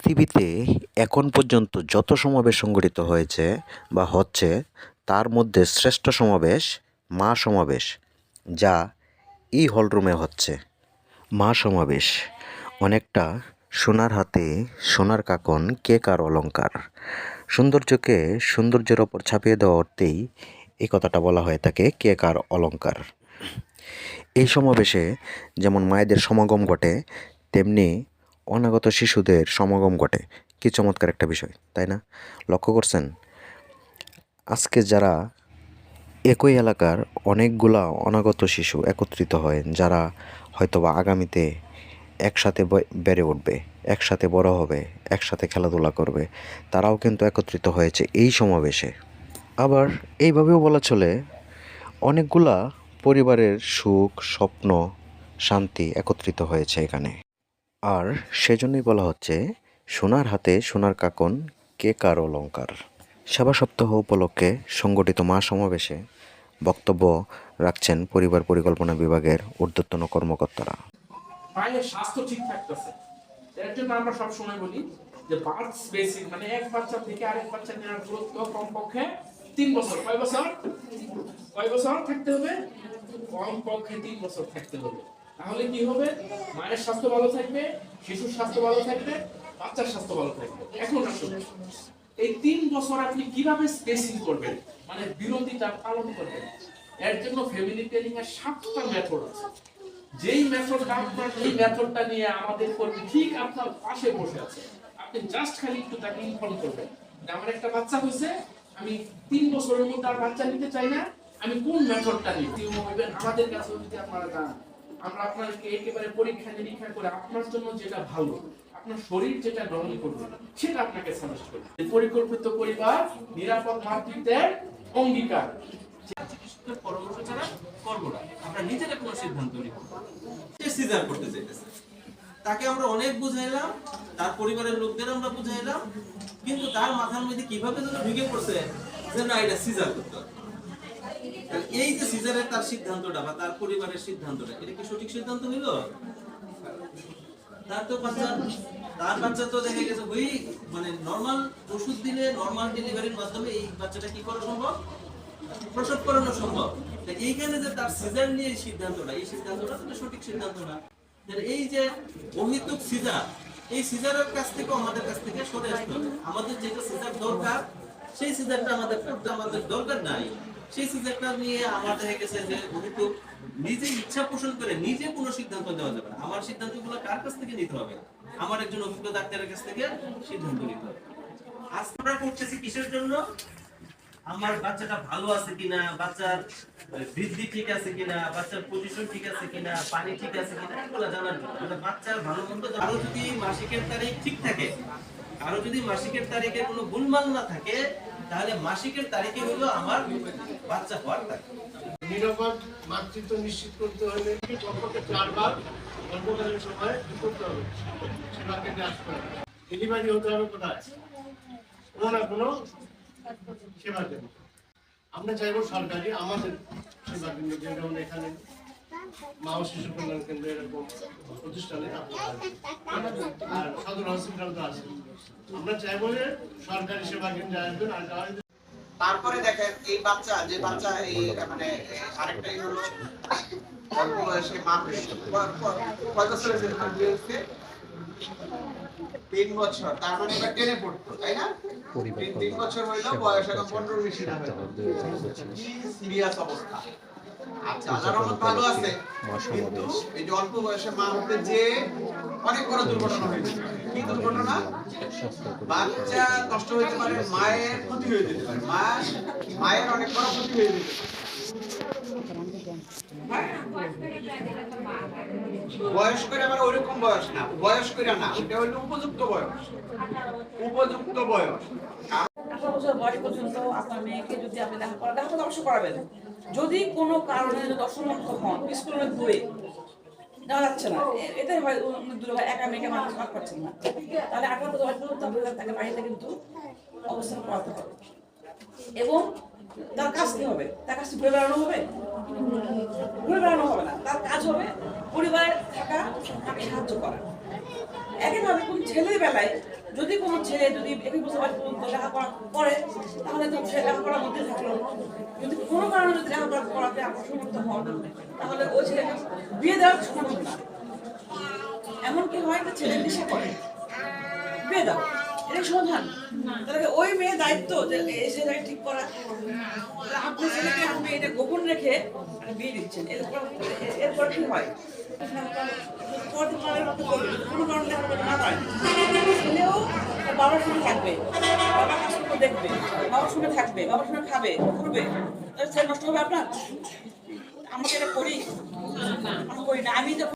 পৃথিবীতে এখন পর্যন্ত যত সমাবেশ সংগঠিত হয়েছে বা হচ্ছে তার মধ্যে শ্রেষ্ঠ সমাবেশ মা সমাবেশ, যা এই হলরুমে হচ্ছে। মা সমাবেশ অনেকটা সোনার হাতে সোনার কাকন কে কার অলংকার। সৌন্দর্যকে সৌন্দর্যের ওপর ছাপিয়ে দেওয়া অর্থেই এই কথাটা বলা হয়ে থাকে কে কার অলংকার। এই সমাবেশে যেমন মায়েদের সমাগম ঘটে, তেমনি অনাগত শিশুদের সমাগম ঘটে। কি চমৎকার একটা বিষয়, তাই না? লক্ষ্য করছেন, আজকে যারা একই এলাকার অনেকগুলা অনাগত শিশু একত্রিত হয়, যারা হয়তোবা আগামীতে একসাথে বেড়ে উঠবে, একসাথে বড় হবে, একসাথে খেলাধুলা করবে, তারাও কিন্তু একত্রিত হয়েছে এই সমাবেশে। আবার এইভাবেও বলা চলে, অনেকগুলা পরিবারের সুখ, স্বপ্ন, শান্তি একত্রিত হয়েছে এখানে। আর সেজন্যই বলা হচ্ছে সোনার হাতে সোনার কাকন কে কার অলংকার। সেবা সপ্তাহ উপলক্ষে সংগঠিত মা সমাবেশে বক্তব্য রাখছেন পরিবার পরিকল্পনা বিভাগের ঊর্ধ্বতন কর্মকর্তারা। মায়ের স্বাস্থ্য ঠিক থাকতেছে, এর জন্য আমরা সব সময় বলি যে বার্থ স্পেসিং মানে এক বাচ্চা থেকে আরেক বাচ্চা নেওয়ার দূরত্ব কমপক্ষে 3 বছর। কয় বছর থাকতে হবে? কমপক্ষে 3 বছর থাকতে হবে। তাহলে কি হবে? মায়ের স্বাস্থ্য ভালো থাকবে, শিশুর স্বাস্থ্য ভালো থাকবে, বাচ্চার স্বাস্থ্য ভালো থাকবে। এখন আসলে এই 3 বছর আপনি কিভাবে স্পেসিং করবেন, মানে বিরতিটা পালন করবেন, এর জন্য ফ্যামিলি প্ল্যানিং এর 7টা মেথড আছে। যেই মেথডটা আপনার, এই মেথডটা নিয়ে আমাদের কর্মী ঠিক আপনার পাশে বসে আছে। আপনি জাস্ট খালি একটু তাকে ইনফর্ম করবেন যে আমার একটা বাচ্চা হয়েছে, আমি 3 বছরের মধ্যে আর বাচ্চা নিতে চাই না, আমি কোন মেথডটা নিই। আমাদের কাছে যদি আপনারা যান, আমরা আপনাকে একেবারে পরীক্ষা নিরীক্ষা করে আপনার জন্য যেটা ভালো, আপনার শরীর যেটা গ্রহণ করবে সেটা আপনাকে সাজেস্ট করবে। পরিকল্পিত পরিবার, নিরাপদ মাতৃত্বের অঙ্গীকার। চিকিৎসকের পরামর্শ ছাড়া করব না, আমরা নিজেরা কোনো সিদ্ধান্ত নিব। সে সিজার করতে চাইতেছে, তাকে আমরা অনেক বুঝাইলাম, তার পরিবারের লোকদের আমরা বুঝাইলাম, কিন্তু তার মাথার মধ্যে কিভাবে যেন ঢুকে পড়ছে যে না, এটা সিজার করতে হবে। এই যে সিজারের তার সিদ্ধান্তটা বা তার পরিবারের সিদ্ধান্তটা, এটা কি সঠিক সিদ্ধান্ত হইল? তার বাচ্চা তো দেখা গেছে ওই মানে নরমাল ওষুধ দিলে, নরমাল ডেলিভারির মাধ্যমে এই বাচ্চাটা কি করা সম্ভব? প্রসব করানো সম্ভব। এইখানে যে তার সিজার নিয়ে সিদ্ধান্তটা, এই সিদ্ধান্তটা তো সঠিক সিদ্ধান্ত না। এই যে অহেতুক সিজার, এই সিজারের কাছ থেকে আমাদের কাছ থেকে সরে আসতে হবে। আমাদের যেটা সিজার দরকার, সেই সিজারটা আমাদের করতে আমাদের দরকার নাই। সেই সিজারটা নিয়ে আমার দেখা গেছে যে অহেতুক নিজে ইচ্ছা পোষণ করে নিজে কোনো সিদ্ধান্ত দেওয়া যাবে না। আমার সিদ্ধান্তগুলো কার কাছ থেকে নিতে হবে? আমার একজন অভিজ্ঞ ডাক্তারের কাছ থেকে সিদ্ধান্ত নিতে হবে। আজ আমরা করতেছি কিসের জন্য? আমার বাচ্চাটা ভালো আছে কিনা, বাচ্চার বৃদ্ধি ঠিক আছে কিনা, বাচ্চার পজিশন ঠিক আছে কিনা, পানি ঠিক আছে কিনা, এগুলো জানার জন্য। মানে বাচ্চার ভালো মন্দ, আরো যদি মাসিকের তারিখ ঠিক থাকে, আরো যদি মাসিকের তারিখে কোনো গোলমাল না থাকে, তাহলে মাসিকের তারিখে হলো আমার বাচ্চা হওয়ার তারিখ। নিরাপদ মাতৃত্ব নিশ্চিত করতে হলে কমপক্ষে 4 বার গর্ভকালীন সময় করতে হবে, সেবা কেন্দ্রে আসতে হবে। ডেলিভারি হতে হবে কোথায়? কোনো না কোনো সেবা কেন্দ্র। আমরা চাইবো সরকারি আমাদের সেবা কেন্দ্র, যেমন এখানে মা ও শিশু কল্যাণ কেন্দ্র, এরকম প্রতিষ্ঠানে আর সদর হসপিটাল তো আছে। আমরা চাইবো যে সরকারি সেবা কেন্দ্রে আসবেন। আর তারপরে দেখেন এই বাচ্চা, যে বাচ্চা এই মানে আরেকটাই হলো অল্প বয়সে মা কয় বছরের হয়েছে? 3 বছর। তার মানে এটা 10-এ পড়তো, তাই না? 3 বছর হইলো, বয়স এখন 15 বেশি না হইলো। সিরিয়াস অবস্থা। আচ্ছা, আল্লাহর রহমত ভালো আছে, কিন্তু এই যে অল্প বয়সে মা হতে যে অনেক বড় দুর্ঘটনা হয়েছে। কি দুর্ঘটনা? বাচ্চা কষ্ট হইতে পারে, মায়ের ক্ষতি হয়ে যেতে পারে, মায়ের অনেক বড় ক্ষতি হয়ে যেতে পারে। বয়স করে আবার ওইরকম বয়স না, বয়স করে না, এটা হলো উপযুক্ত বয়স। উপযুক্ত বয়স 18 বছর বয়স পর্যন্ত আপনার মেয়েকে যদি আপনি লেখাপড়া অবশ্যই করাবেন। যদি কোনো কারণে যদি অসমর্থ হন, স্কুলে দূরে যাওয়া যাচ্ছে না, এটাই হয় দূরে একা মেয়েকে মানুষ ভাগ পাচ্ছেন না, তাহলে 18 বছর পর্যন্ত আপনাদের তাকে বাড়িতে কিন্তু অবস্থান করাতে হবে। এবং তার কাজ কি হবে? তার কাজ ঘুরে বেড়ানো হবে? ঘুরে বেড়ানো হবে না, তার কাজ হবে পরিবারে থাকা, তাকে সাহায্য করা। একইভাবে কোন ছেলের বেলায় যদি কোনো ছেলে যদি 21 বছর বয়স পর্যন্ত লেখাপড়া করে তাহলে তো সে লেখাপড়ার মধ্যে থাকলো। যদি কোনো কারণে যদি লেখাপড়া করাতে অসমর্থ হন তাহলে ওই ছেলেকে বিয়ে দেওয়ার সমর্থ না। এমনকি হয় যে ছেলে নেশা করে, বিয়ে দাও, এটা সমাধান। তাহলে ওই মেয়ের দায়িত্ব যে এই ছেলেকে ঠিক করা। আপনি ছেলেকে আপনি এটা গোপন রেখে বিয়ে দিচ্ছেন, এরপর কি হয়? কোনো কারণে লেখাপড়া না হয়, ছেলেও বাবার সঙ্গে থাকবে, বাবার কাজ করতে দেখবে, বাবার সঙ্গে থাকবে, বাবার সঙ্গে খাবে, ঘুরবে, ছেলে নষ্ট হবে আপনার। আমাকে এটা করি, আমি করি না। আমি যখন